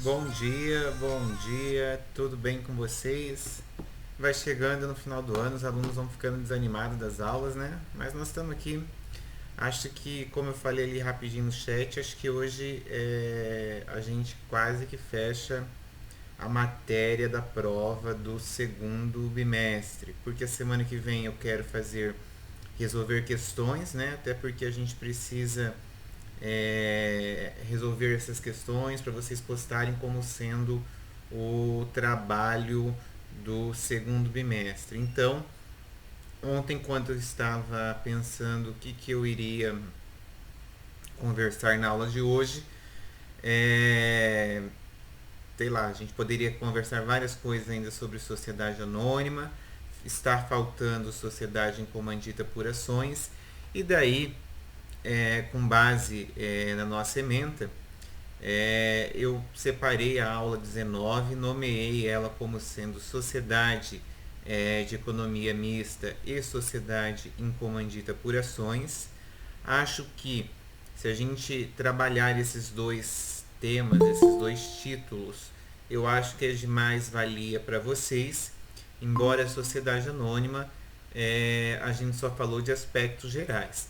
Bom dia, tudo bem com vocês? Vai chegando no final do ano, os alunos vão ficando desanimados das aulas, né? Mas nós estamos aqui. Acho que, como eu falei ali rapidinho no chat, acho que hoje a gente quase que fecha a matéria da prova do segundo bimestre, porque a semana que vem eu quero resolver questões, né? Até porque a gente precisa resolver essas questões para vocês postarem como sendo o trabalho do segundo bimestre. Então, ontem, quando eu estava pensando o que eu iria conversar na aula de hoje, é, sei lá, a gente poderia conversar várias coisas ainda sobre sociedade anônima, está faltando sociedade incomandita por ações, e daí, com base na nossa ementa, eu separei a aula 19, nomeei ela como sendo Sociedade de Economia Mista e Sociedade Incomandita por Ações. Acho que se a gente trabalhar esses dois temas, esses dois títulos, eu acho que é de mais valia para vocês, embora a Sociedade Anônima a gente só falou de aspectos gerais.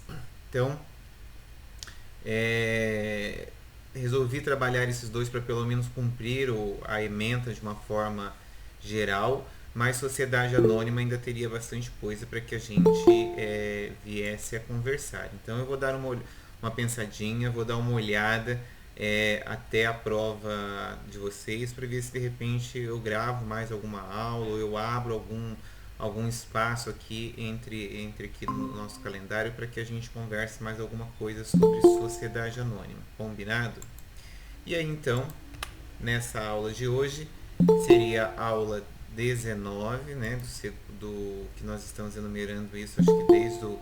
Então, é, resolvi trabalhar esses dois para pelo menos cumprir a ementa de uma forma geral, mas sociedade anônima ainda teria bastante coisa para que a gente viesse a conversar. Então eu vou dar uma pensadinha, vou dar uma olhada até a prova de vocês para ver se de repente eu gravo mais alguma aula ou eu abro algum espaço aqui entre aqui no nosso calendário para que a gente converse mais alguma coisa sobre sociedade anônima. Combinado? E aí então, nessa aula de hoje, seria a aula 19, né, do que nós estamos enumerando isso, acho que desde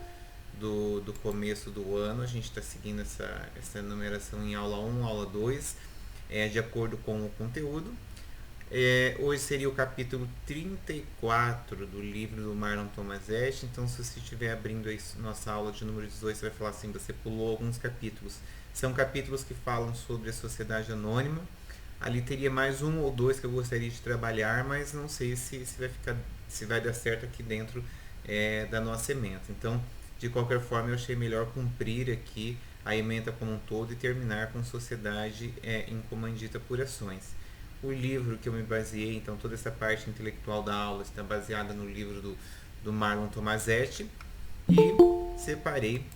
do começo do ano, a gente está seguindo essa numeração em aula 1, aula 2, de acordo com o conteúdo. Hoje seria o capítulo 34 do livro do Marlon Tomazetti. Então, se você estiver abrindo aí nossa aula de número 18, você vai falar assim: você pulou alguns capítulos. São capítulos que falam sobre a sociedade anônima. Ali teria mais um ou dois que eu gostaria de trabalhar, mas não sei se vai dar certo aqui dentro da nossa ementa. Então, de qualquer forma, eu achei melhor cumprir aqui a ementa como um todo e terminar com sociedade incomandita por ações. O livro que eu me baseei, então toda essa parte intelectual da aula está baseada no livro do Marlon Tomazetti, e separei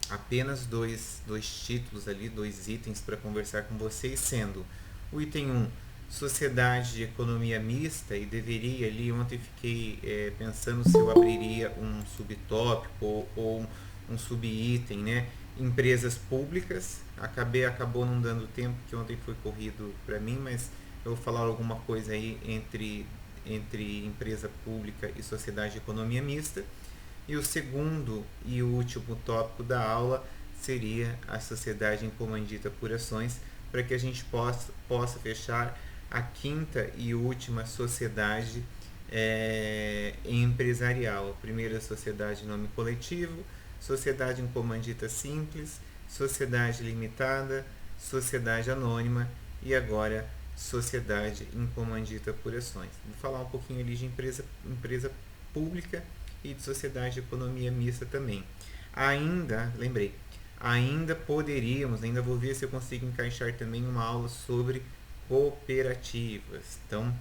apenas dois títulos ali, dois itens para conversar com vocês, sendo o item 1, Sociedade de Economia Mista, e deveria ali, ontem fiquei pensando se eu abriria um subtópico ou um subitem, né? Empresas públicas. Acabou não dando tempo, que ontem foi corrido para mim, mas eu vou falar alguma coisa aí entre empresa pública e sociedade de economia mista. E o segundo e o último tópico da aula seria a sociedade incomandita por ações, para que a gente possa fechar a quinta e última sociedade empresarial. A primeira sociedade em nome coletivo, sociedade incomandita simples, sociedade limitada, sociedade anônima e agora sociedade incomandita por ações. Vou falar um pouquinho ali de empresa pública e de sociedade de economia mista também. Ainda poderíamos, ainda vou ver se eu consigo encaixar também uma aula sobre cooperativas. Então,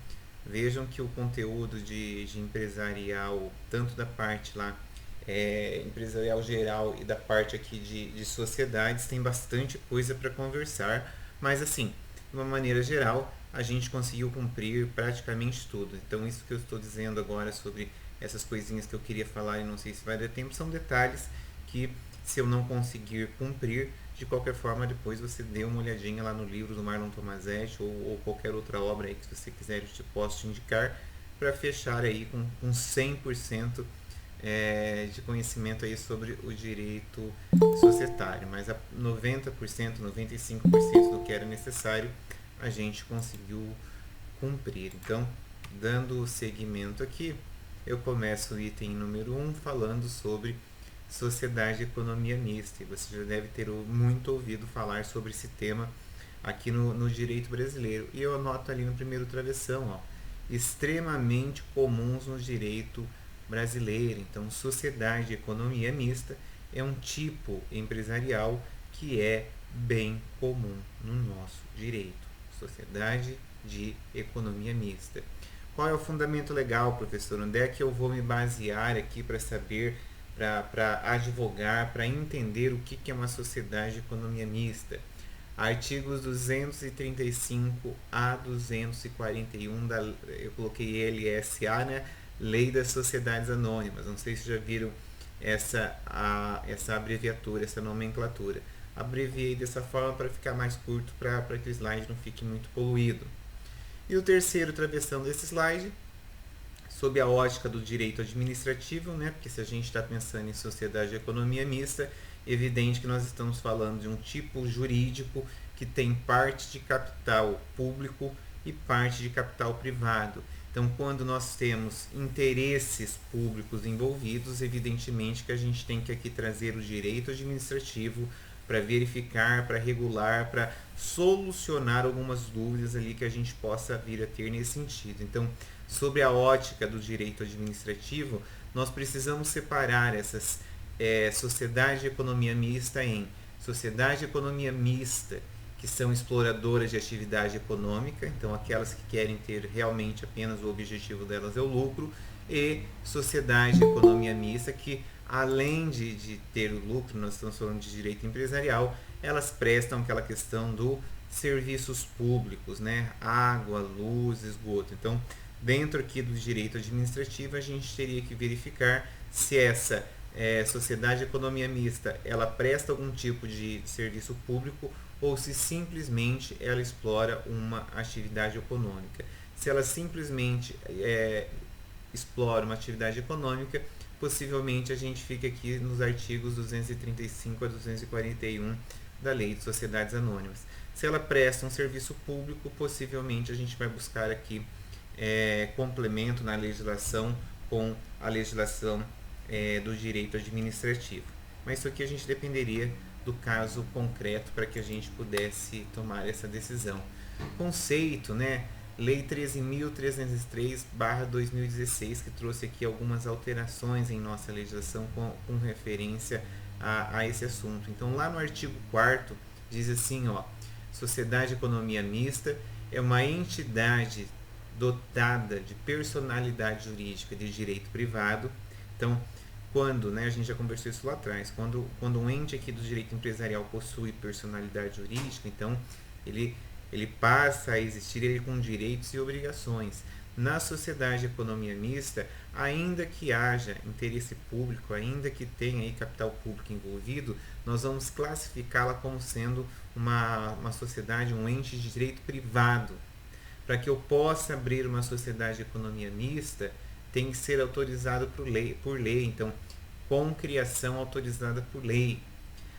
vejam que o conteúdo de empresarial, tanto da parte lá empresarial geral e da parte aqui de sociedades, tem bastante coisa para conversar, mas assim, de uma maneira geral, a gente conseguiu cumprir praticamente tudo. Então, isso que eu estou dizendo agora sobre essas coisinhas que eu queria falar e não sei se vai dar tempo, são detalhes que, se eu não conseguir cumprir, de qualquer forma, depois você dê uma olhadinha lá no livro do Marlon Tomazetti ou qualquer outra obra aí que você quiser, eu posso te indicar, para fechar aí com 100% de conhecimento aí sobre o direito societário, mas a 90%, 95% do que era necessário a gente conseguiu cumprir. Então, dando seguimento aqui, eu começo o item número 1 falando sobre sociedade de economia mista. E você já deve ter muito ouvido falar sobre esse tema aqui no direito brasileiro. E eu anoto ali no primeiro travessão, ó, extremamente comuns no direito brasileiro. Então, sociedade de economia mista é um tipo empresarial que é bem comum no nosso direito. Sociedade de economia mista. Qual é o fundamento legal, professor? Onde é que eu vou me basear aqui para saber, para advogar, para entender o que é uma sociedade de economia mista? Artigos 235 a 241 da, eu coloquei LSA, né? Lei das Sociedades Anônimas. Não sei se já viram essa abreviatura, essa nomenclatura. Abreviei dessa forma para ficar mais curto, para que o slide não fique muito poluído. E o terceiro travessão desse slide, sob a ótica do direito administrativo, né? Porque se a gente está pensando em sociedade de economia mista, é evidente que nós estamos falando de um tipo jurídico que tem parte de capital público e parte de capital privado. Então, quando nós temos interesses públicos envolvidos, evidentemente que a gente tem que aqui trazer o direito administrativo para verificar, para regular, para solucionar algumas dúvidas ali que a gente possa vir a ter nesse sentido. Então, sobre a ótica do direito administrativo, nós precisamos separar essas sociedades de economia mista em sociedade de economia mista, que são exploradoras de atividade econômica, então aquelas que querem ter realmente apenas o objetivo delas é o lucro, e sociedade de economia mista, que além de ter o lucro, nós estamos falando de direito empresarial, elas prestam aquela questão dos serviços públicos, né? Água, luz, esgoto. Então, dentro aqui do direito administrativo, a gente teria que verificar se essa sociedade de economia mista, ela presta algum tipo de serviço público ou se simplesmente ela explora uma atividade econômica. Se ela simplesmente explora uma atividade econômica, possivelmente a gente fica aqui nos artigos 235 a 241 da Lei de Sociedades Anônimas. Se ela presta um serviço público, possivelmente a gente vai buscar aqui complemento na legislação com a legislação do direito administrativo. Mas isso aqui a gente dependeria do caso concreto para que a gente pudesse tomar essa decisão. Conceito, né? Lei 13.303/2016, que trouxe aqui algumas alterações em nossa legislação com referência a esse assunto. Então, lá no artigo 4º, diz assim, ó, sociedade de economia mista é uma entidade dotada de personalidade jurídica de direito privado. Então, quando, né, a gente já conversou isso lá atrás, quando um ente aqui do direito empresarial possui personalidade jurídica, então ele passa a existir ele com direitos e obrigações. Na sociedade de economia mista, ainda que haja interesse público, ainda que tenha aí capital público envolvido, nós vamos classificá-la como sendo uma sociedade, um ente de direito privado. Para que eu possa abrir uma sociedade de economia mista, tem que ser autorizado por lei, então, com criação autorizada por lei.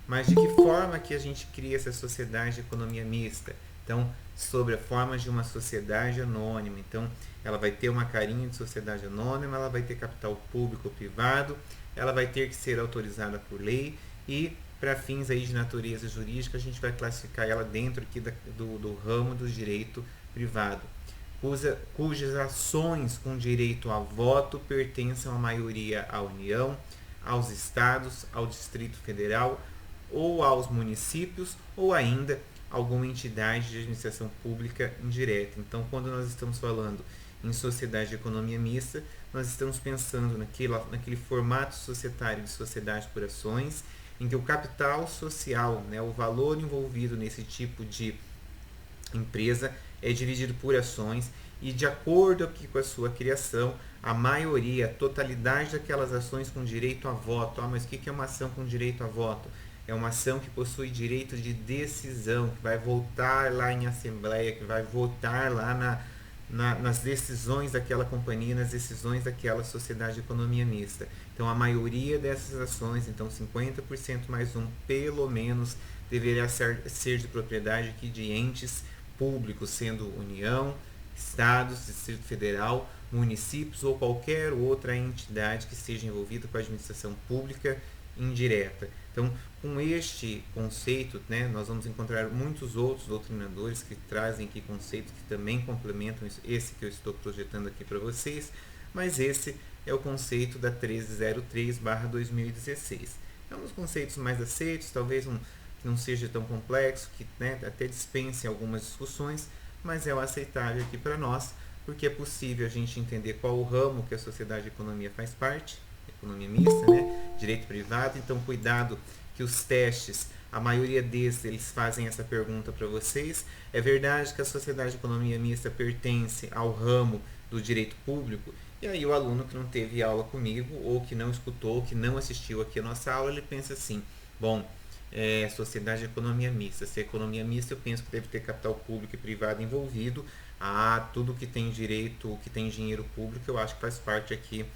Mas de que forma que a gente cria essa sociedade de economia mista? Então, sobre a forma de uma sociedade anônima. Então, ela vai ter uma carinha de sociedade anônima, ela vai ter capital público ou privado, ela vai ter que ser autorizada por lei e, para fins aí de natureza jurídica, a gente vai classificar ela dentro aqui do ramo do direito privado, cujas ações com direito a voto pertençam à maioria à União, aos estados, ao Distrito Federal ou aos municípios ou ainda alguma entidade de administração pública indireta. Então, quando nós estamos falando em sociedade de economia mista, nós estamos pensando naquele formato societário de sociedade por ações, em que o capital social, né, o valor envolvido nesse tipo de empresa é dividido por ações e, de acordo aqui com a sua criação, a maioria, a totalidade daquelas ações com direito a voto. Mas o que é uma ação com direito a voto? É uma ação que possui direito de decisão, que vai votar lá em assembleia, que vai votar lá nas decisões daquela companhia, nas decisões daquela sociedade de economia mista. Então, a maioria dessas ações, então 50% mais um, pelo menos, deveria ser de propriedade aqui de entes públicos, sendo União, Estados, Distrito Federal, municípios ou qualquer outra entidade que esteja envolvida com a administração pública indireta. Então, com este conceito, né, nós vamos encontrar muitos outros doutrinadores que trazem aqui conceitos que também complementam esse que eu estou projetando aqui para vocês, mas esse é o conceito da 1303/2016. É um dos conceitos mais aceitos, talvez não seja tão complexo, que, né, até dispense algumas discussões, mas é o aceitável aqui para nós, porque é possível a gente entender qual o ramo que a sociedade de economia faz parte, economia mista, né, direito privado. Então, cuidado que os testes, a maioria deles, eles fazem essa pergunta para vocês: é verdade que a sociedade de economia mista pertence ao ramo do direito público? E aí o aluno que não teve aula comigo, ou que não escutou, que não assistiu aqui a nossa aula, ele pensa assim: bom, sociedade de economia mista. Se é economia mista, eu penso que deve ter capital público e privado envolvido. Tudo que tem direito, que tem dinheiro público, eu acho que faz parte aqui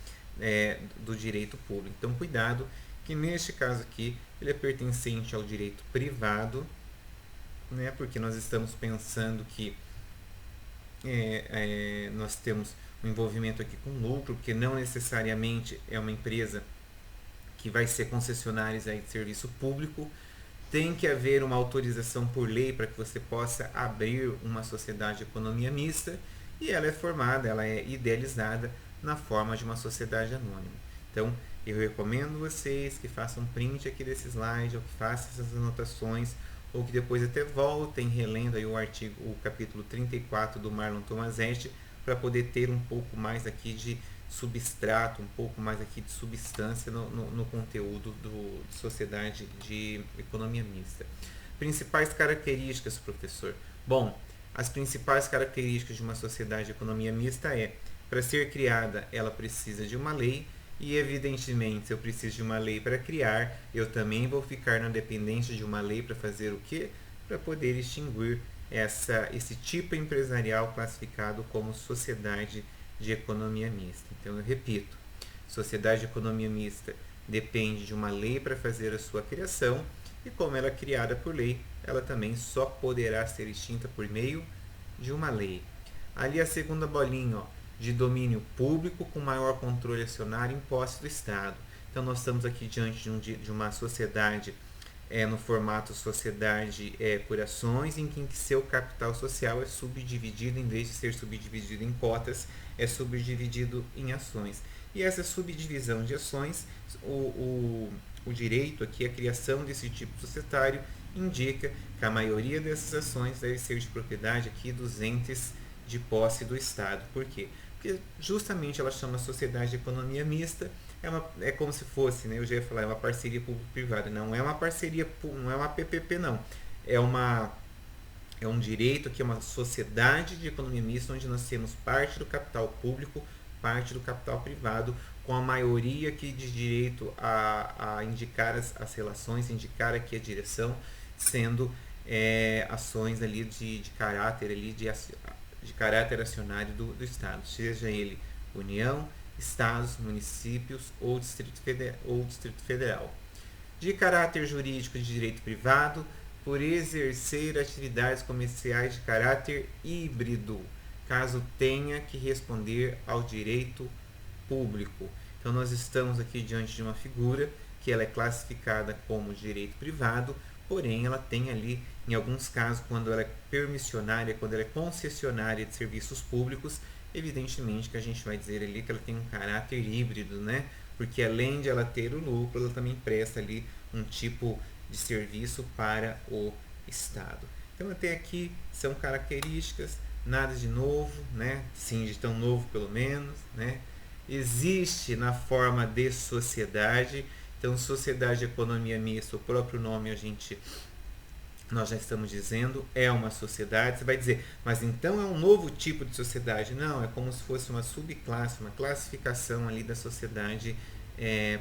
do direito público. Então, cuidado, que neste caso aqui, ele é pertencente ao direito privado, né, porque nós estamos pensando que nós temos um envolvimento aqui com lucro, porque não necessariamente é uma empresa que vai ser concessionária de serviço público. Tem que haver uma autorização por lei para que você possa abrir uma sociedade de economia mista, e ela é formada, ela é idealizada na forma de uma sociedade anônima. Então, eu recomendo vocês que façam print aqui desse slide, ou que façam essas anotações, ou que depois até voltem relendo aí o capítulo 34 do Marlon Tomazetti, para poder ter um pouco mais aqui de substrato, um pouco mais aqui de substância no conteúdo de sociedade de economia mista. Principais características, professor. Bom, as principais características de uma sociedade de economia mista para ser criada, ela precisa de uma lei, e evidentemente, se eu preciso de uma lei para criar, eu também vou ficar na dependência de uma lei para fazer o quê? Para poder extinguir esse tipo empresarial classificado como sociedade de economia mista. Então, eu repito, sociedade de economia mista depende de uma lei para fazer a sua criação, e como ela é criada por lei, ela também só poderá ser extinta por meio de uma lei. Ali a segunda bolinha, de domínio público com maior controle acionário em posse do Estado. Então, nós estamos aqui diante de uma sociedade no formato sociedade por ações, em que seu capital social é subdividido, em vez de ser subdividido em cotas, é subdividido em ações. E essa subdivisão de ações, o direito aqui, a criação desse tipo societário, indica que a maioria dessas ações deve ser de propriedade aqui dos entes de posse do Estado. Por quê? Porque justamente ela chama sociedade de economia mista, é como se fosse, né, eu já ia falar, é uma parceria público-privada. Não é uma parceria, não é uma PPP, não. É um direito aqui, é uma sociedade de economia mista, onde nós temos parte do capital público, parte do capital privado, com a maioria aqui de direito a indicar as relações, indicar aqui a direção, sendo ações ali de caráter ali de caráter acionário do Estado, seja ele União, Estados, municípios ou Distrito Federal. De caráter jurídico de direito privado, por exercer atividades comerciais de caráter híbrido, caso tenha que responder ao direito público. Então, nós estamos aqui diante de uma figura que ela é classificada como direito privado, porém ela tem ali, em alguns casos, quando ela é permissionária, quando ela é concessionária de serviços públicos, evidentemente que a gente vai dizer ali que ela tem um caráter híbrido, né? Porque além de ela ter o lucro, ela também presta ali um tipo de serviço para o Estado. Então, até aqui são características, nada de novo, né? Sim, de tão novo pelo menos, né? Existe na forma de sociedade. Então, sociedade de economia mista, o próprio nome nós já estamos dizendo, é uma sociedade. Você vai dizer, mas então é um novo tipo de sociedade? Não, é como se fosse uma subclasse, uma classificação ali da sociedade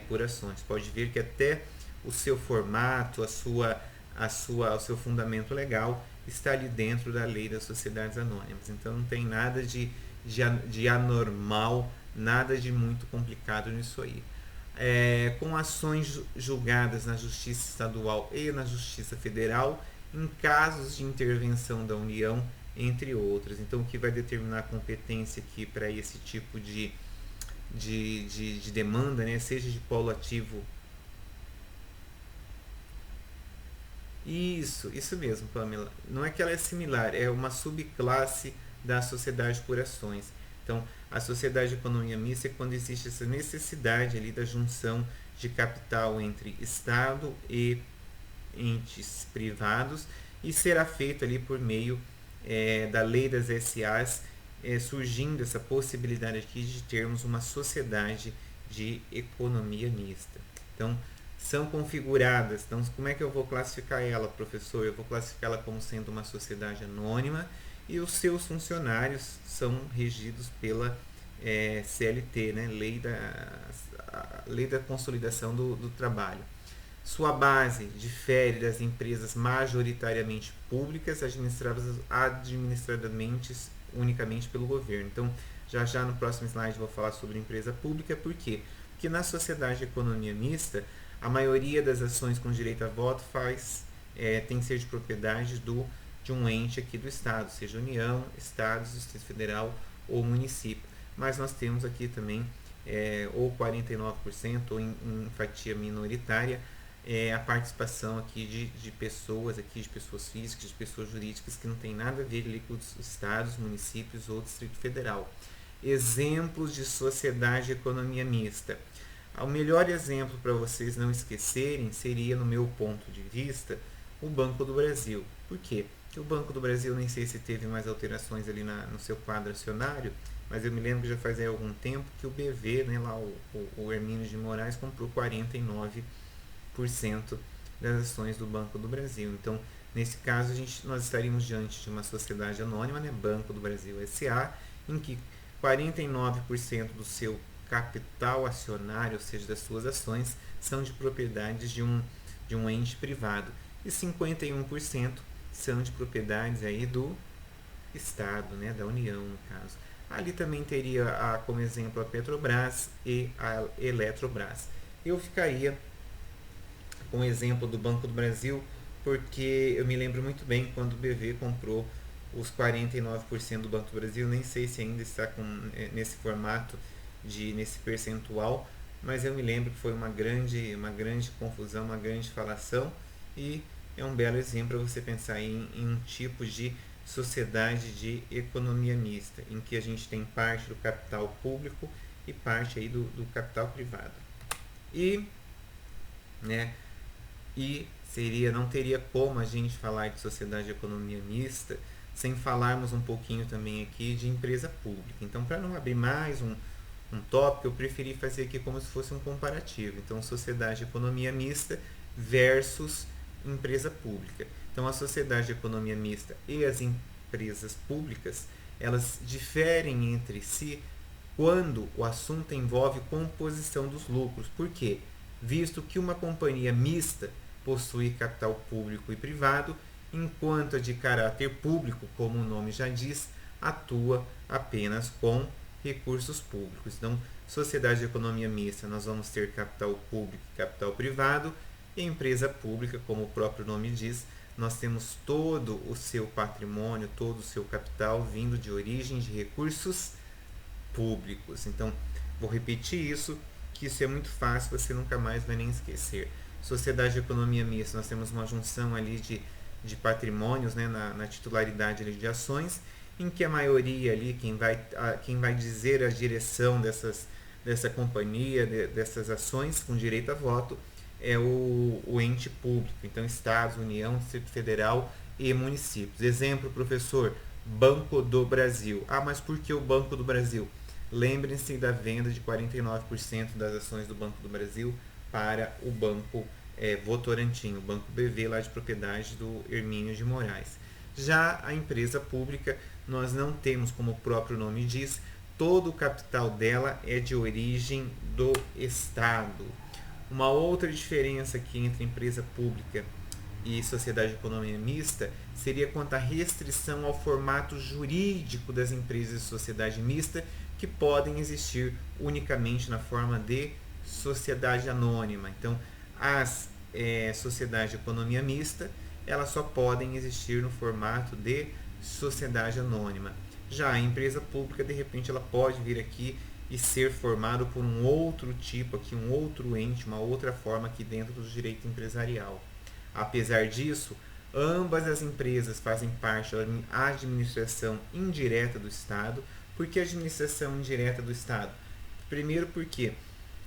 por ações. Pode ver que até o seu formato, o seu fundamento legal está ali dentro da lei das sociedades anônimas. Então, não tem nada de anormal, nada de muito complicado nisso aí. Com ações julgadas na Justiça Estadual e na Justiça Federal, em casos de intervenção da União, entre outros. Então, o que vai determinar a competência aqui para esse tipo de demanda, né, seja de polo ativo Isso mesmo, Pamela. Não é que ela é similar, é uma subclasse da sociedade por ações. Então, a sociedade de economia mista é quando existe essa necessidade ali da junção de capital entre Estado e entes privados, e será feito ali por meio da lei das SAs, surgindo essa possibilidade aqui de termos uma sociedade de economia mista. Então, são configuradas. Então, como é que eu vou classificar ela, professor? Eu vou classificá-la como sendo uma sociedade anônima e os seus funcionários são regidos pela CLT, né? Lei da Consolidação do Trabalho. Sua base difere das empresas majoritariamente públicas, administradamente unicamente pelo governo. Então, já no próximo slide vou falar sobre empresa pública. Por quê? Porque na sociedade de economia mista, a maioria das ações com direito a voto tem que ser de propriedade de um ente aqui do Estado, seja União, Estados, Distrito Federal ou município. Mas nós temos aqui também ou 49% ou em fatia minoritária a participação aqui de pessoas aqui, de pessoas físicas, de pessoas jurídicas que não tem nada a ver ali com os estados, municípios ou Distrito Federal. Exemplos de sociedade de economia mista. O melhor exemplo para vocês não esquecerem seria, no meu ponto de vista, o Banco do Brasil. Por quê? Porque o Banco do Brasil, nem sei se teve mais alterações ali no seu quadro acionário, mas eu me lembro que já faz algum tempo que o BV, né, lá o Hermínio de Moraes, comprou 49% das ações do Banco do Brasil. Então, nesse caso, nós estaríamos diante de uma sociedade anônima, né, Banco do Brasil S.A., em que 49% do seu capital acionário, ou seja, das suas ações, são de propriedades de um ente privado e 51% são de propriedades aí do Estado, né, da União, no caso. Ali também teria como exemplo a Petrobras e a Eletrobras. Eu ficaria com o exemplo do Banco do Brasil, porque eu me lembro muito bem quando o BV comprou os 49% do Banco do Brasil, nem sei se ainda está nesse formato, nesse percentual, mas eu me lembro que foi uma grande confusão, uma grande falação, e é um belo exemplo para você pensar em um tipo de sociedade de economia mista, em que a gente tem parte do capital público e parte aí do capital privado. E não teria como a gente falar de sociedade de economia mista sem falarmos um pouquinho também aqui de empresa pública. Então, para não abrir mais um tópico, eu preferi fazer aqui como se fosse um comparativo. Então, sociedade de economia mista versus empresa pública. Então, a sociedade de economia mista e as empresas públicas, elas diferem entre si quando o assunto envolve composição dos lucros. Por quê? Visto que uma companhia mista possui capital público e privado, enquanto a de caráter público, como o nome já diz, atua apenas com recursos públicos. Então, sociedade de economia mista, nós vamos ter capital público e capital privado, e empresa pública, como o próprio nome diz, nós temos todo o seu patrimônio, todo o seu capital vindo de origem de recursos públicos. Então, vou repetir isso, que isso é muito fácil, você nunca mais vai nem esquecer. Sociedade de economia mista, nós temos uma junção ali de patrimônios, né, na titularidade ali de ações, em que a maioria ali, quem vai dizer a direção dessa companhia, dessas ações com direito a voto, é o ente público. Então, Estados, União, Distrito Federal e municípios. Exemplo, professor, Banco do Brasil. Mas por que o Banco do Brasil? Lembrem-se da venda de 49% das ações do Banco do Brasil para o Banco Votorantim, o Banco BV, lá de propriedade do Hermínio de Moraes. Já a empresa pública, nós não temos, como o próprio nome diz, todo o capital dela é de origem do Estado. Uma outra diferença aqui entre empresa pública e sociedade de economia mista seria quanto à restrição ao formato jurídico das empresas de sociedade mista, que podem existir unicamente na forma de sociedade anônima. Então, as sociedades de economia mista, elas só podem existir no formato de sociedade anônima. Já a empresa pública, de repente, ela pode vir aqui e ser formado por um outro tipo aqui, um outro ente, uma outra forma aqui dentro do direito empresarial. Apesar disso, ambas as empresas fazem parte da administração indireta do Estado. Por que administração indireta do Estado? Primeiro porque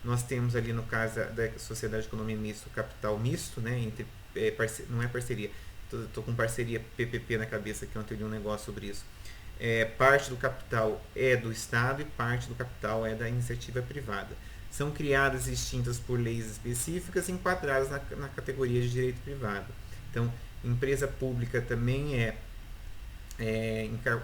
nós temos ali, no caso da sociedade de economia mista, o capital misto, né, entre, não é parceria, estou com parceria PPP na cabeça, que ontem eu li um negócio sobre isso. Parte do capital é do Estado e parte do capital é da iniciativa privada. São criadas e extintas por leis específicas enquadradas na categoria de direito privado. Então, empresa pública também é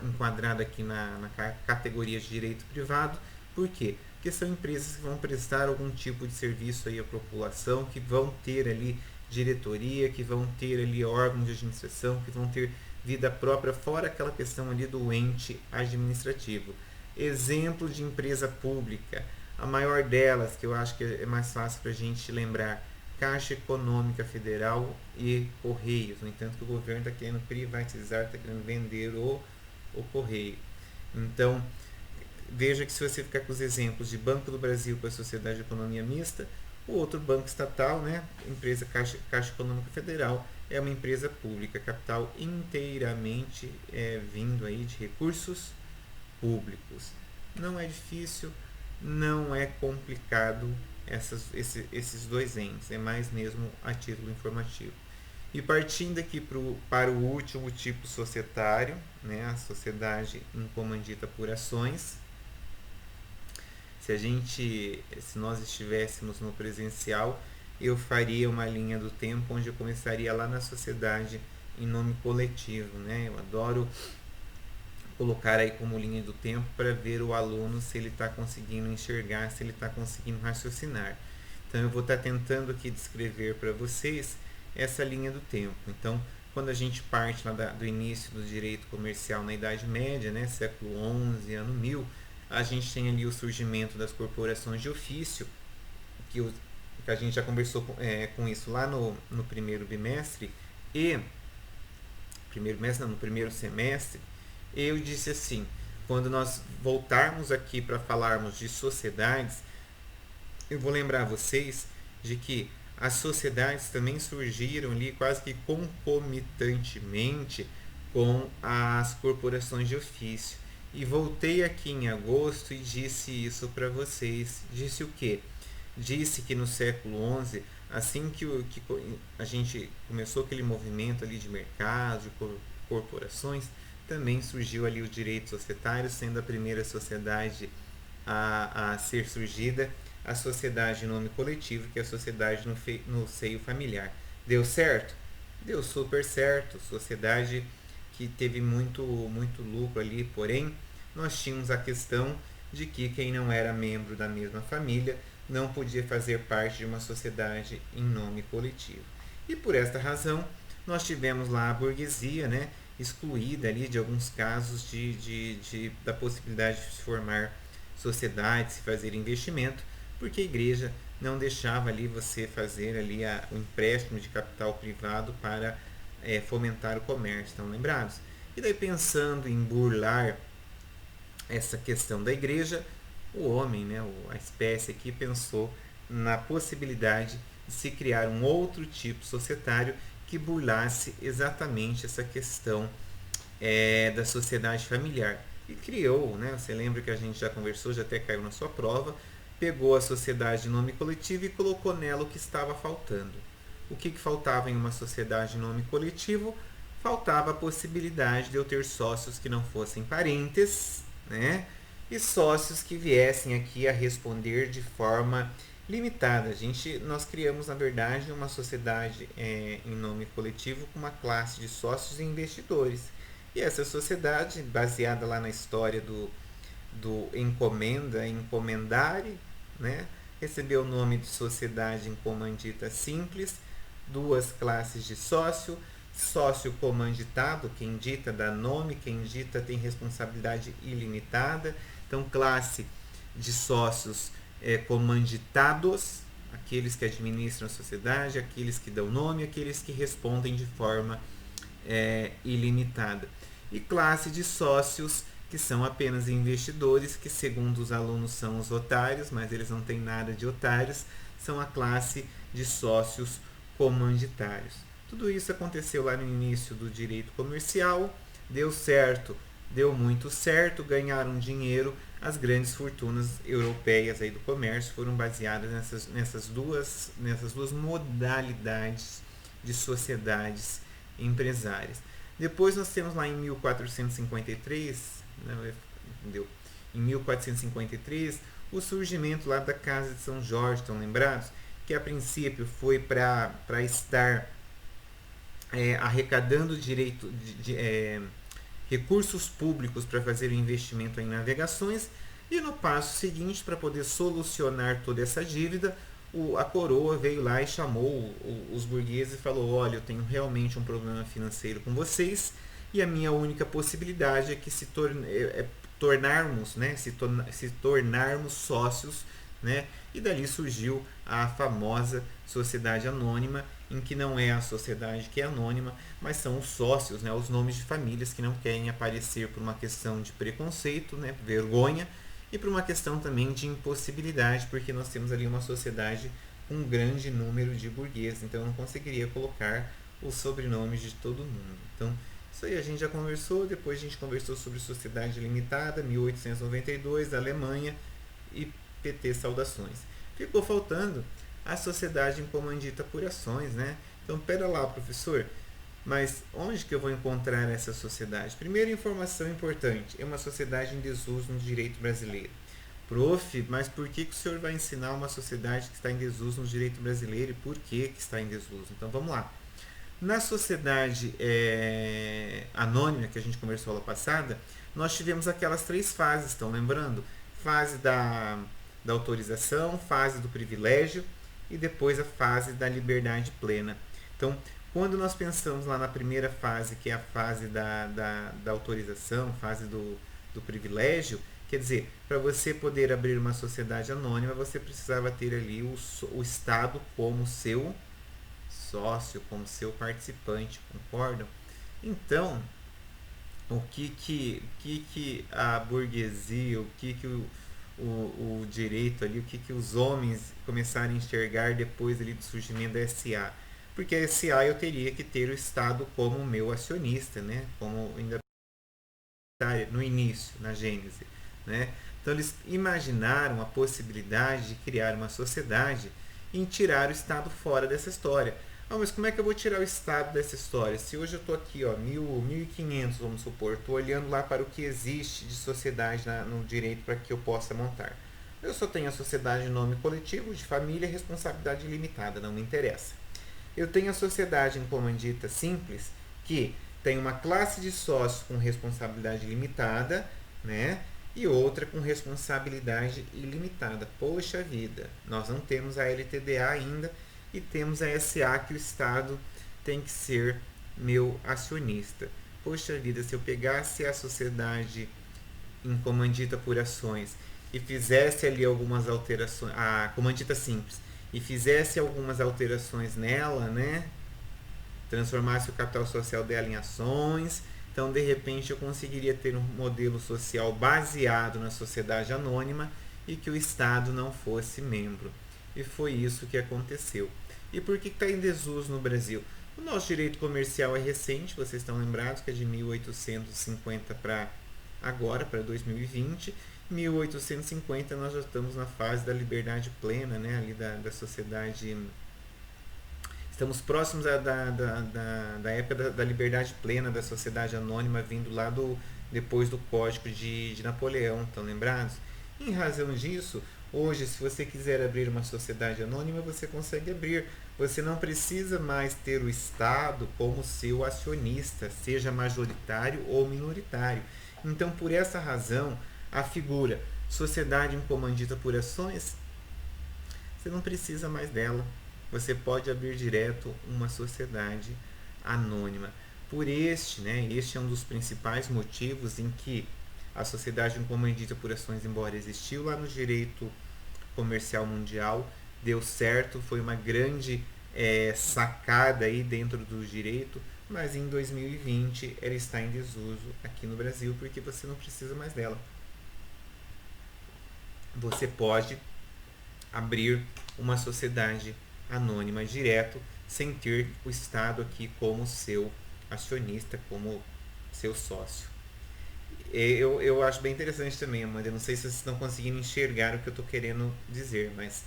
enquadrada aqui na categoria de direito privado. Por quê? Porque são empresas que vão prestar algum tipo de serviço aí à população, que vão ter ali diretoria, que vão ter ali órgãos de administração, que vão ter vida própria, fora aquela questão ali do ente administrativo. Exemplo de empresa pública, a maior delas, que eu acho que é mais fácil para a gente lembrar, Caixa Econômica Federal e Correios. No entanto, que o governo está querendo privatizar, está querendo vender o Correio. Então, veja que se você ficar com os exemplos de Banco do Brasil para a Sociedade de Economia Mista, o outro banco estatal, né, empresa Caixa Econômica Federal, é uma empresa pública, capital inteiramente vindo aí de recursos públicos. Não é difícil, não é complicado esses dois entes, é mais mesmo a título informativo. E partindo aqui para o último tipo societário, né, a sociedade incomandita por ações. Se nós estivéssemos no presencial, eu faria uma linha do tempo onde eu começaria lá na sociedade em nome coletivo, né? Eu adoro colocar aí como linha do tempo para ver o aluno se ele está conseguindo enxergar, se ele está conseguindo raciocinar. Então eu vou estar tentando aqui descrever para vocês essa linha do tempo. Então, quando a gente parte lá do início do direito comercial na Idade Média, né, século XI, ano 1000, a gente tem ali o surgimento das corporações de ofício, que a gente já conversou com isso lá no primeiro bimestre, no primeiro semestre. Eu disse assim, quando nós voltarmos aqui para falarmos de sociedades, eu vou lembrar vocês de que as sociedades também surgiram ali quase que concomitantemente com as corporações de ofício. E voltei aqui em agosto e disse isso para vocês. Disse o quê? Disse que no século XI, assim que a gente começou aquele movimento ali de mercado, de corporações, também surgiu ali o direito societário, sendo a primeira sociedade a ser surgida, a sociedade em nome coletivo, que é a sociedade no seio familiar. Deu certo? Deu super certo. Sociedade que teve muito lucro ali, porém, nós tínhamos a questão de que quem não era membro da mesma família não podia fazer parte de uma sociedade em nome coletivo. E por esta razão, nós tivemos lá a burguesia, né, excluída ali de alguns casos da possibilidade de se formar sociedades, se fazer investimento, porque a igreja não deixava ali você fazer ali o empréstimo de capital privado para fomentar o comércio, estão lembrados? E daí, pensando em burlar essa questão da igreja, o homem, né, a espécie aqui, pensou na possibilidade de se criar um outro tipo societário que burlasse exatamente essa questão da sociedade familiar. E criou, né, você lembra que a gente já conversou, já até caiu na sua prova, pegou a sociedade de nome coletivo e colocou nela o que estava faltando. O que faltava em uma sociedade de nome coletivo? Faltava a possibilidade de eu ter sócios que não fossem parentes, né? E sócios que viessem aqui a responder de forma limitada. Nós criamos, na verdade, uma sociedade em nome coletivo com uma classe de sócios e investidores. E essa sociedade, baseada lá na história do encomendare, né, recebeu o nome de Sociedade Incomandita Simples, duas classes de sócio comanditado, quem dita dá nome, quem dita tem responsabilidade ilimitada. Então, classe de sócios comanditados, aqueles que administram a sociedade, aqueles que dão nome, aqueles que respondem de forma ilimitada. E classe de sócios que são apenas investidores, que segundo os alunos são os otários, mas eles não têm nada de otários, são a classe de sócios comanditários. Tudo isso aconteceu lá no início do direito comercial, deu certo, deu muito certo, ganharam dinheiro. As grandes fortunas europeias aí do comércio foram baseadas nessas duas modalidades de sociedades empresárias. Depois nós temos lá em 1453, né, entendeu? Em 1453, o surgimento lá da Casa de São Jorge, estão lembrados? Que a princípio foi para estar arrecadando recursos públicos para fazer o investimento em navegações, e no passo seguinte, para poder solucionar toda essa dívida, a coroa veio lá e chamou os burgueses e falou: olha, eu tenho realmente um problema financeiro com vocês, e a minha única possibilidade é que se tornarmos sócios, né? E dali surgiu a famosa sociedade anônima, em que não é a sociedade que é anônima, mas são os sócios, né? Os nomes de famílias que não querem aparecer por uma questão de preconceito, né? Vergonha, e por uma questão também de impossibilidade, porque nós temos ali uma sociedade com um grande número de burgueses, então eu não conseguiria colocar os sobrenomes de todo mundo. Então, isso aí a gente já conversou. Depois a gente conversou sobre Sociedade Limitada, 1892, Alemanha, e PT Saudações. Ficou faltando a Sociedade em Comandita por Ações, né? Então, pera lá, professor, mas onde que eu vou encontrar essa sociedade? Primeira informação importante: é uma sociedade em desuso no direito brasileiro. Prof, mas por que o senhor vai ensinar uma sociedade que está em desuso no direito brasileiro e por que está em desuso? Então vamos lá. Na sociedade anônima que a gente conversou lá passada, nós tivemos aquelas 3 fases, estão lembrando? Fase da autorização, fase do privilégio e depois a fase da liberdade plena. Então, quando nós pensamos lá na primeira fase, que é a fase da autorização, fase do privilégio, quer dizer, para você poder abrir uma sociedade anônima, você precisava ter ali o Estado como seu sócio, como seu participante, concordam? Então, o que a burguesia, o que o direito ali, o que os homens começaram a enxergar depois ali do surgimento da SA? Porque a SA eu teria que ter o Estado como meu acionista, né? Como ainda no início, na Gênese, né? Então eles imaginaram a possibilidade de criar uma sociedade e tirar o Estado fora dessa história. Ah, mas como é que eu vou tirar o Estado dessa história? Se hoje eu estou aqui, ó, 1500, vamos supor, estou olhando lá para o que existe de sociedade no direito para que eu possa montar. Eu só tenho a sociedade de nome coletivo, de família e responsabilidade limitada, não me interessa. Eu tenho a sociedade em comandita simples, que tem uma classe de sócios com responsabilidade limitada, né? E outra com responsabilidade ilimitada. Poxa vida, nós não temos a LTDA ainda, e temos a SA, que o Estado tem que ser meu acionista. Poxa vida, se eu pegasse a sociedade em comandita por ações e fizesse ali algumas alterações, a comandita simples, e fizesse algumas alterações nela, né? Transformasse o capital social dela em ações, então de repente eu conseguiria ter um modelo social baseado na sociedade anônima e que o Estado não fosse membro. E foi isso que aconteceu. E por que está em desuso no Brasil? O nosso direito comercial é recente, vocês estão lembrados que é de 1850 para agora, para 2020. 1850 nós já estamos na fase da liberdade plena, né? Ali da sociedade. Estamos próximos da época da liberdade plena, da sociedade anônima, vindo lá depois do Código de Napoleão, estão lembrados? Em razão disso, hoje, se você quiser abrir uma sociedade anônima, você consegue abrir. Você não precisa mais ter o Estado como seu acionista, seja majoritário ou minoritário. Então, por essa razão, a figura sociedade em comandita por ações, você não precisa mais dela. Você pode abrir direto uma sociedade anônima. Por este é um dos principais motivos em que a sociedade em comandita por ações, embora existiu lá no direito comercial mundial, deu certo, foi uma grande sacada aí dentro do direito, mas em 2020 ela está em desuso aqui no Brasil porque você não precisa mais dela. Você pode abrir uma sociedade anônima direto sem ter o Estado aqui como seu acionista, como seu sócio. Eu acho bem interessante também, Amanda. Eu não sei se vocês estão conseguindo enxergar o que eu estou querendo dizer, mas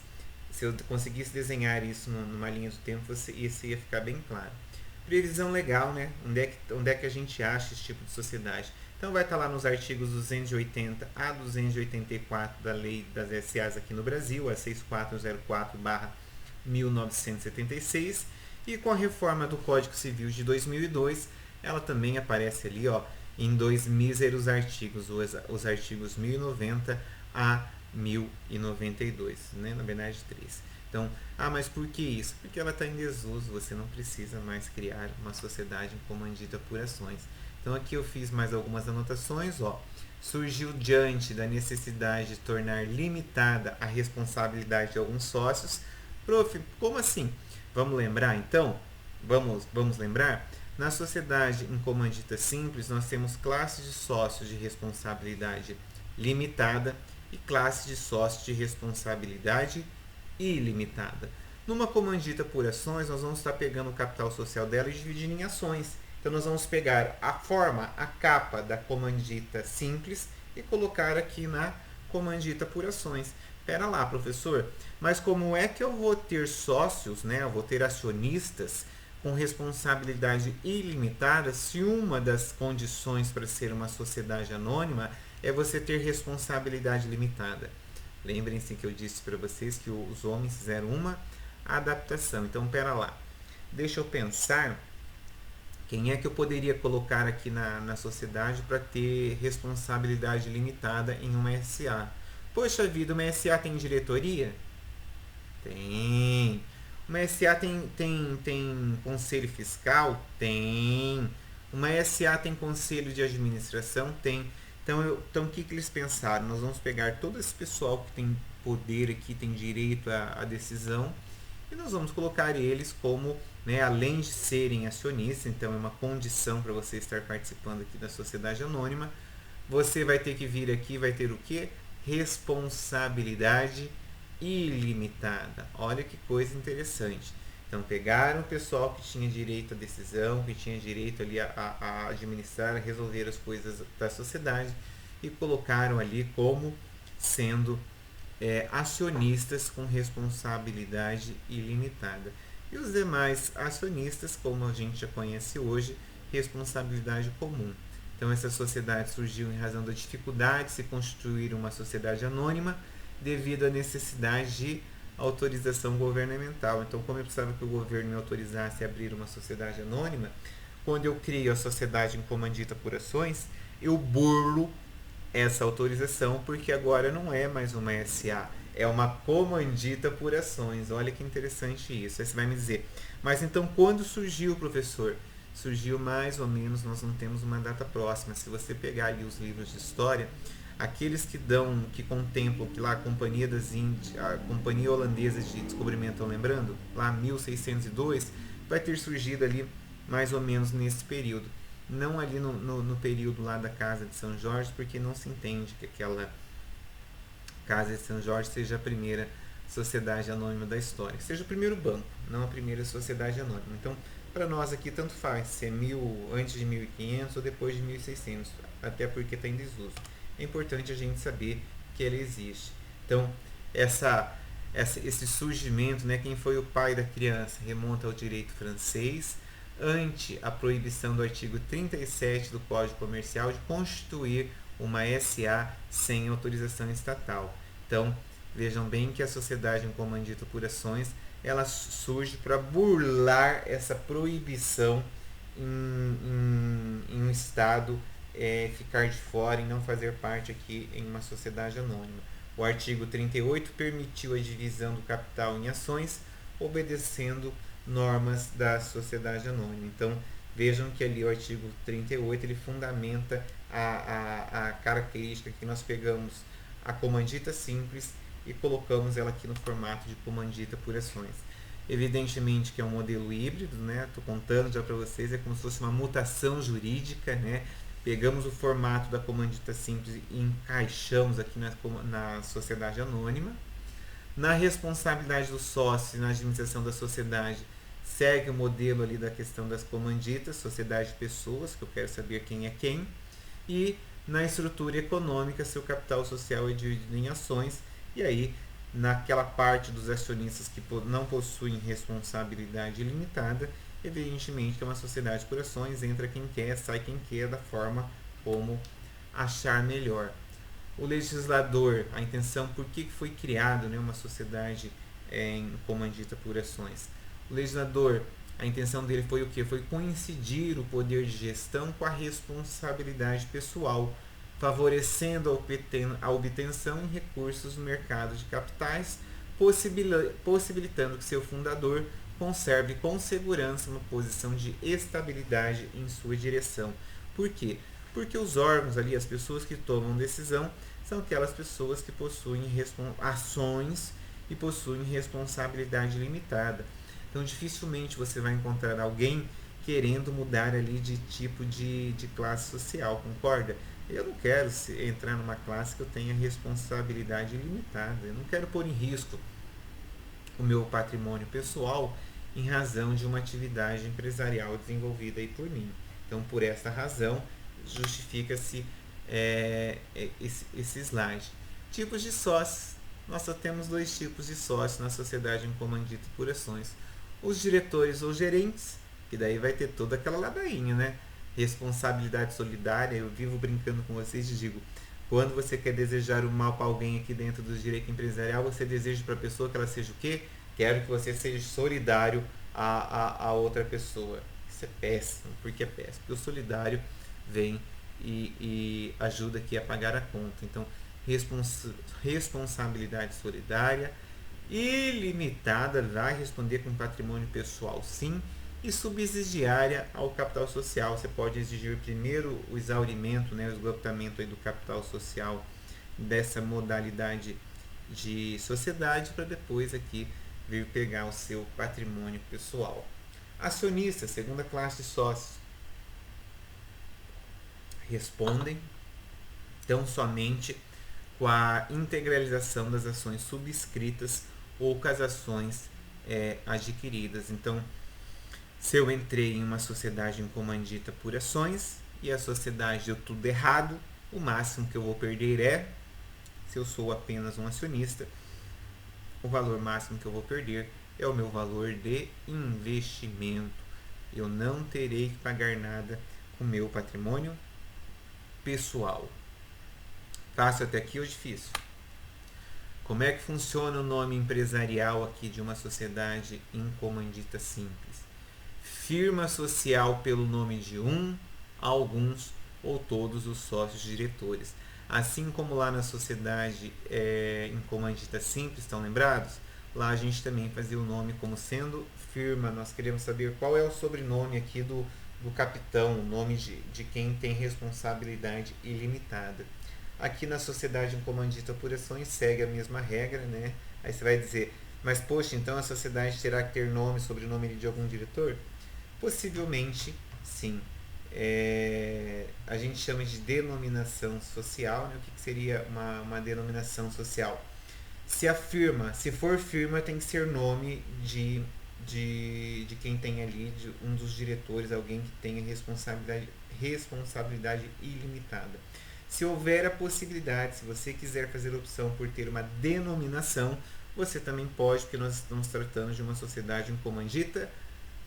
se eu conseguisse desenhar isso numa linha do tempo, isso ia ficar bem claro. Previsão legal, né? Onde é que a gente acha esse tipo de sociedade? Então vai estar lá nos artigos 280 a 284 da Lei das SAs aqui no Brasil, a 6404/1976, e com a reforma do Código Civil de 2002, ela também aparece ali, ó, em dois míseros artigos, os artigos 1090 a 1092, né? Na verdade 3. Então, mas por que isso? Porque ela está em desuso, você não precisa mais criar uma sociedade comandida por ações. Então aqui eu fiz mais algumas anotações, ó. Surgiu diante da necessidade de tornar limitada a responsabilidade de alguns sócios. Prof, como assim? Vamos lembrar então? Vamos lembrar? Na sociedade em comandita simples, nós temos classes de sócios de responsabilidade limitada e classes de sócios de responsabilidade ilimitada. Numa comandita por ações, nós vamos estar pegando o capital social dela e dividindo em ações. Então nós vamos pegar a forma, a capa da comandita simples e colocar aqui na comandita por ações. Pera lá, professor, mas como é que eu vou ter sócios, né? Eu vou ter acionistas com responsabilidade ilimitada se uma das condições para ser uma sociedade anônima é você ter responsabilidade limitada? Lembrem-se que eu disse para vocês que os homens fizeram uma adaptação. Então, pera lá. Deixa eu pensar quem é que eu poderia colocar aqui na sociedade para ter responsabilidade limitada em uma SA. Poxa vida, uma SA tem diretoria? Tem. Uma SA tem conselho fiscal? Tem. Uma SA tem conselho de administração? Tem. Então o que eles pensaram? Nós vamos pegar todo esse pessoal que tem poder aqui, tem direito à decisão, e nós vamos colocar eles como, né, além de serem acionistas, então é uma condição para você estar participando aqui da sociedade anônima, você vai ter que vir aqui, vai ter o quê? Responsabilidade ilimitada. Olha que coisa interessante. Então pegaram o pessoal que tinha direito à decisão, que tinha direito ali a administrar, a resolver as coisas da sociedade, e colocaram ali como sendo acionistas com responsabilidade ilimitada. E os demais acionistas, como a gente já conhece hoje, responsabilidade comum. Então essa sociedade surgiu em razão da dificuldade de se constituir uma sociedade anônima devido à necessidade de autorização governamental. Então, como eu precisava que o governo me autorizasse a abrir uma sociedade anônima, quando eu crio a sociedade em comandita por ações, eu burlo essa autorização, porque agora não é mais uma SA, é uma comandita por ações. Olha que interessante isso. Aí você vai me dizer, mas então quando surgiu, professor? Surgiu mais ou menos, nós não temos uma data próxima. Se você pegar ali os livros de história, aqueles que contemplam que lá a Companhia das Índias, a Companhia Holandesa de Descobrimento, estão lembrando? Lá 1602, vai ter surgido ali mais ou menos nesse período. Não ali no período lá da Casa de São Jorge, porque não se entende que aquela Casa de São Jorge seja a primeira sociedade anônima da história. Seja o primeiro banco, não a primeira sociedade anônima. Então, para nós aqui, tanto faz se é antes de 1500 ou depois de 1600, até porque está em desuso. É importante a gente saber que ela existe. Então, esse surgimento, né, quem foi o pai da criança, remonta ao direito francês, ante a proibição do artigo 37 do Código Comercial de constituir uma SA sem autorização estatal. Então, vejam bem que a sociedade em comandita por ações, ela surge para burlar essa proibição em um Estado ficar de fora e não fazer parte aqui em uma sociedade anônima. O artigo 38 permitiu a divisão do capital em ações, obedecendo normas da sociedade anônima. Então, vejam que ali o artigo 38 ele fundamenta a característica que nós pegamos a comandita simples e colocamos ela aqui no formato de comandita por ações. Evidentemente que é um modelo híbrido, né? Estou contando já para vocês, é como se fosse uma mutação jurídica, né? Pegamos o formato da comandita simples e encaixamos aqui na sociedade anônima. Na responsabilidade do sócio e na administração da sociedade, segue o modelo ali da questão das comanditas, sociedade de pessoas, que eu quero saber quem é quem, e na estrutura econômica, seu capital social é dividido em ações, e aí naquela parte dos acionistas que não possuem responsabilidade limitada, evidentemente que é uma sociedade por ações, entra quem quer, sai quem quer, da forma como achar melhor. O legislador, a intenção, por que foi criado, né, uma sociedade em comandita por ações? O legislador, a intenção dele foi o quê? Foi coincidir o poder de gestão com a responsabilidade pessoal, favorecendo a obtenção de recursos no mercado de capitais, possibilitando que seu fundador conserve com segurança uma posição de estabilidade em sua direção. Por quê? Porque os órgãos ali, as pessoas que tomam decisão, são aquelas pessoas que possuem ações e possuem responsabilidade limitada. Então dificilmente você vai encontrar alguém querendo mudar ali de tipo de classe social, concorda? Eu não quero entrar numa classe que eu tenha responsabilidade limitada. Eu não quero pôr em risco o meu patrimônio pessoal em razão de uma atividade empresarial desenvolvida aí por mim. Então, por essa razão, justifica-se esse slide. Tipos de sócios. Nós só temos 2 tipos de sócios na sociedade em comandita por ações. Os diretores ou gerentes, que daí vai ter toda aquela ladainha, né? Responsabilidade solidária. Eu vivo brincando com vocês e digo, quando você quer desejar o mal para alguém aqui dentro do direito empresarial, você deseja para a pessoa que ela seja o quê? Quero que você seja solidário a outra pessoa. Isso é péssimo. Por que é péssimo? Porque o solidário vem e ajuda aqui a pagar a conta. Então, responsabilidade solidária ilimitada, vai responder com patrimônio pessoal, sim, e subsidiária ao capital social. Você pode exigir primeiro o exaurimento, né, o esgotamento aí do capital social dessa modalidade de sociedade, para depois aqui vir pegar o seu patrimônio pessoal. Acionistas, segunda classe de sócios, respondem tão somente com a integralização das ações subscritas ou com as ações adquiridas. Então, se eu entrei em uma sociedade em comandita por ações e a sociedade deu tudo errado, o máximo que eu vou perder se eu sou apenas um acionista, o valor máximo que eu vou perder é o meu valor de investimento. Eu não terei que pagar nada com o meu patrimônio pessoal. Fácil até aqui ou difícil? Como é que funciona o nome empresarial aqui de uma sociedade em comandita simples? Firma social pelo nome de alguns ou todos os sócios diretores. Assim como lá na sociedade em comandita simples, estão lembrados? Lá a gente também fazia o nome como sendo firma. Nós queremos saber qual é o sobrenome aqui do capitão, o nome de quem tem responsabilidade ilimitada. Aqui na sociedade em comandita por ações segue a mesma regra, né? Aí você vai dizer, mas poxa, então a sociedade terá que ter nome, sobrenome de algum diretor? Possivelmente, sim. A gente chama de denominação social, né? O que seria uma denominação social? Se for firma, tem que ser nome de quem tem ali, de um dos diretores, alguém que tenha responsabilidade ilimitada. Se houver a possibilidade, se você quiser fazer a opção por ter uma denominação, você também pode, porque nós estamos tratando de uma sociedade em comandita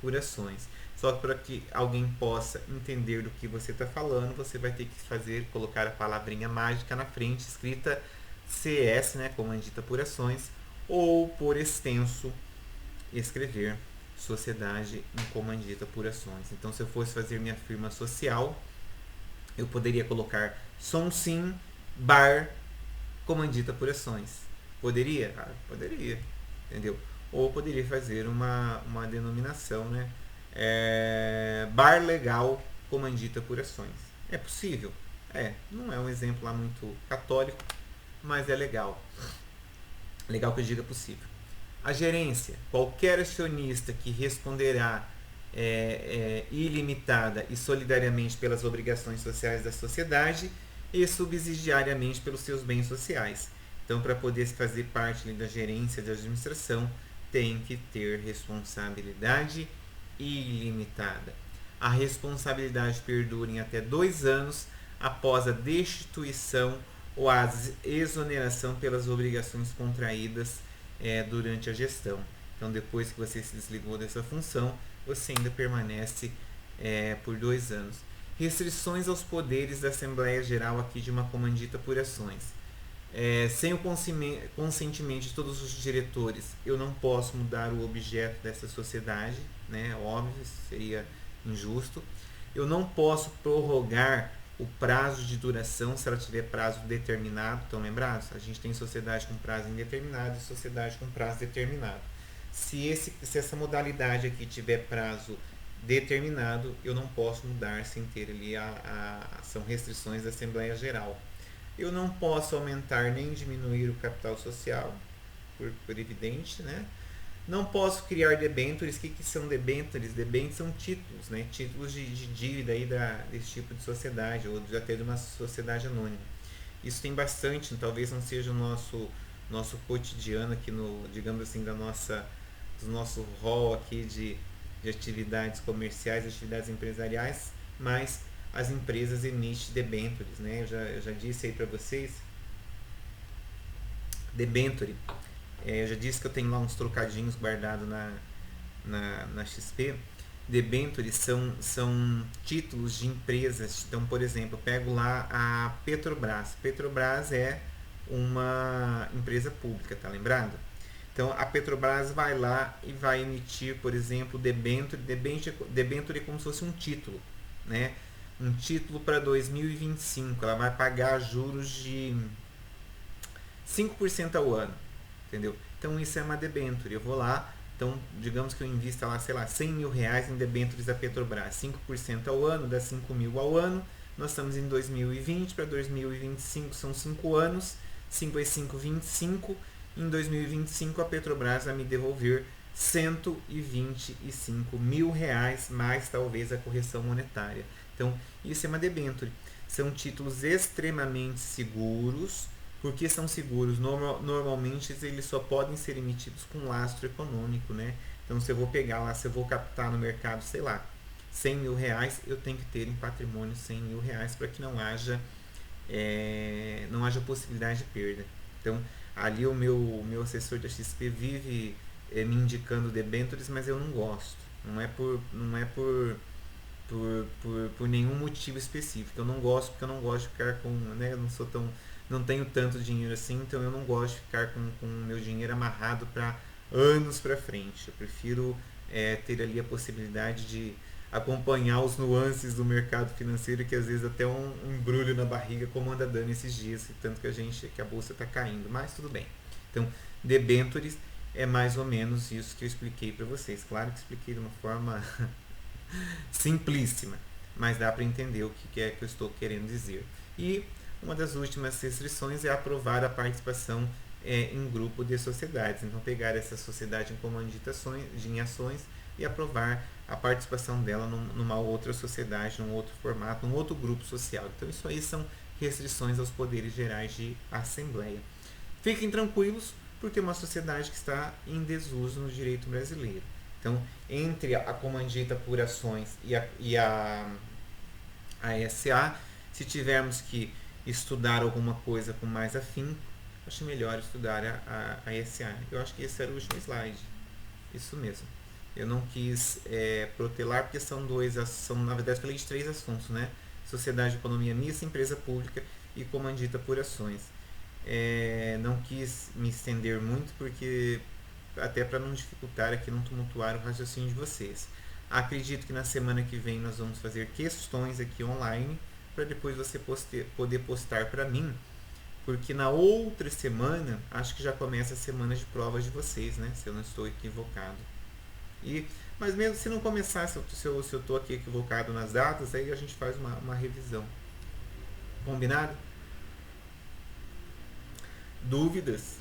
por ações. Só que para que alguém possa entender do que você está falando, você vai ter que colocar a palavrinha mágica na frente, escrita CS, né, comandita por ações, ou por extenso, escrever sociedade em comandita por ações. Então, se eu fosse fazer minha firma social, eu poderia colocar Sonsim Bar comandita por ações. Poderia? Poderia. Entendeu? Ou poderia fazer uma denominação, né? Bar legal comandita por ações. É possível? Não é um exemplo lá muito católico, mas é legal. Legal que eu diga possível. A gerência. Qualquer acionista que responderá ilimitada e solidariamente pelas obrigações sociais da sociedade e subsidiariamente pelos seus bens sociais. Então, para poder fazer parte da gerência de administração, tem que ter responsabilidade ilimitada. A responsabilidade perdura em até 2 anos após a destituição ou a exoneração pelas obrigações contraídas durante a gestão. Então, depois que você se desligou dessa função, você ainda permanece por 2 anos. Restrições aos poderes da Assembleia Geral aqui de uma comandita por ações. Sem o consentimento de todos os diretores, eu não posso mudar o objeto dessa sociedade, né? Óbvio, isso seria injusto. Eu não posso prorrogar o prazo de duração se ela tiver prazo determinado. Estão lembrados? A gente tem sociedade com prazo indeterminado e sociedade com prazo determinado. Se essa modalidade aqui tiver prazo determinado, eu não posso mudar sem ter ali são restrições da Assembleia Geral. Eu não posso aumentar nem diminuir o capital social, por evidente, né? Não posso criar debêntures. O que são debêntures? Debêntures são títulos, né? Títulos de dívida aí desse tipo de sociedade, ou até de uma sociedade anônima. Isso tem bastante, talvez não seja o nosso cotidiano aqui digamos assim, do nosso rol aqui de atividades comerciais, atividades empresariais, mas as empresas emitem debêntures, né? Eu já disse aí para vocês, debênture. Eu já disse que eu tenho lá uns trocadinhos guardados na XP. Debêntures são títulos de empresas. Então, por exemplo, eu pego lá a Petrobras. Petrobras é uma empresa pública, tá lembrado? Então, a Petrobras vai lá e vai emitir, por exemplo, debênture. Debênture é como se fosse um título, né? Um título para 2025. Ela vai pagar juros de 5% ao ano, entendeu? Então, isso é uma debênture. Eu vou lá, então, digamos que eu invista lá, sei lá, 100 mil reais em debêntures da Petrobras. 5% ao ano, dá 5 mil ao ano. Nós estamos em 2020 para 2025, são 5 anos. 5 vezes 5, 25. Em 2025, a Petrobras vai me devolver 125 mil reais, mais talvez a correção monetária. Então, isso é uma debênture. São títulos extremamente seguros. Por que são seguros? Normalmente, eles só podem ser emitidos com lastro econômico, né? Então, se eu vou pegar lá, se eu vou captar no mercado, sei lá, 100 mil reais, eu tenho que ter em patrimônio 100 mil reais para que não haja possibilidade de perda. Então, ali o meu assessor da XP vive me indicando debêntures, mas eu não gosto. Não é por nenhum motivo específico. Eu não gosto porque eu não gosto de ficar com, né, eu não tenho tanto dinheiro assim, então eu não gosto de ficar com o meu dinheiro amarrado para anos para frente. Eu prefiro ter ali a possibilidade de acompanhar os nuances do mercado financeiro, que às vezes até um embrulho na barriga, como anda dando esses dias, tanto que a bolsa está caindo, mas tudo bem. Então, debêntures é mais ou menos isso que eu expliquei para vocês. Claro que expliquei de uma forma simplíssima, mas dá para entender o que é que eu estou querendo dizer. E uma das últimas restrições é aprovar a participação em grupo de sociedades. Então, pegar essa sociedade em comandita em ações e aprovar a participação dela numa outra sociedade, num outro formato, num outro grupo social. Então, isso aí são restrições aos poderes gerais de assembleia. Fiquem tranquilos, porque é uma sociedade que está em desuso no direito brasileiro. Então, entre a comandita por ações e a SA, se tivermos que estudar alguma coisa com mais afinco, acho melhor estudar a SA. Eu acho que esse era o último slide. Isso mesmo. Eu não quis protelar, porque na verdade, eu falei de 3 assuntos, né? Sociedade de economia mista, empresa pública e comandita por ações. Não quis me estender muito, porque até para não dificultar aqui, não tumultuar o raciocínio de vocês. Acredito que na semana que vem nós vamos fazer questões aqui online, para depois você poder postar para mim, porque na outra semana, acho que já começa a semana de provas de vocês, né? Se eu não estou equivocado. Mas mesmo se não começar, se eu estou aqui equivocado nas datas, aí a gente faz uma revisão. Combinado? Dúvidas?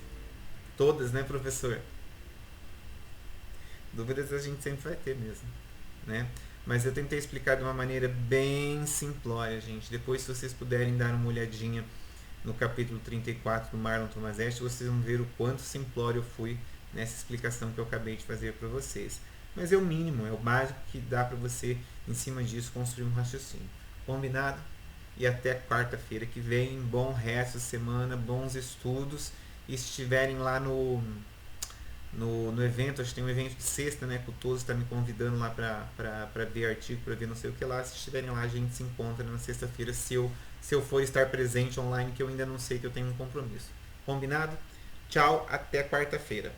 Todas, né, professor? Dúvidas a gente sempre vai ter mesmo, né? Mas eu tentei explicar de uma maneira bem simplória, gente. Depois, se vocês puderem dar uma olhadinha no capítulo 34 do Marlon Tomazetti, vocês vão ver o quanto simplório eu fui nessa explicação que eu acabei de fazer para vocês. Mas é o mínimo, é o básico que dá para você, em cima disso, construir um raciocínio. Combinado? E até quarta-feira que vem. Bom resto de semana, bons estudos. E se estiverem lá no evento, acho que tem um evento de sexta, né? Que o Toso está me convidando lá para ver artigo, para ver não sei o que lá. Se estiverem lá, a gente se encontra na sexta-feira, se eu for estar presente online, que eu ainda não sei, que eu tenho um compromisso. Combinado? Tchau, até quarta-feira.